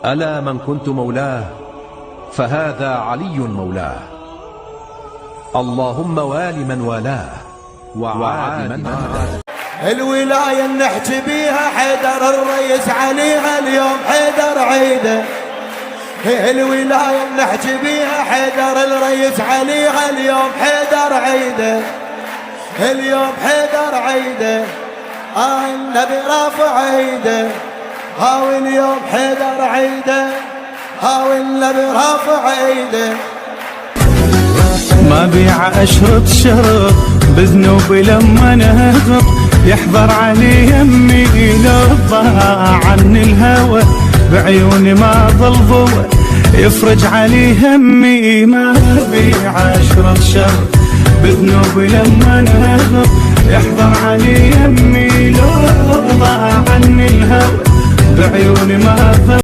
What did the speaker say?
ألا من كنت مولاه فهذا علي مولاه. اللهم وال من والاه وعاد من عاداه. الولاية نحكي بيها حيدر الرئيس عليها اليوم حيدر عيده. الولاية نحكي بيها حيدر الرئيس عليها اليوم حيدر عيده. اليوم حيدر عيده النبي رافع عيده. هاو اليوم حيدر عيده. هاو النبي رافع عيده. ما بيع أشرط شرط بذنوبي لما نهض يحضر علي يمي لو ضاع عني الهوى بعيوني ما ظل ضوى يفرج علي همي. ما بيع أشرط شرط بذنوبي لما نهض يحضر علي يمي لو ضاع عني الهوى بعيوني ما ظل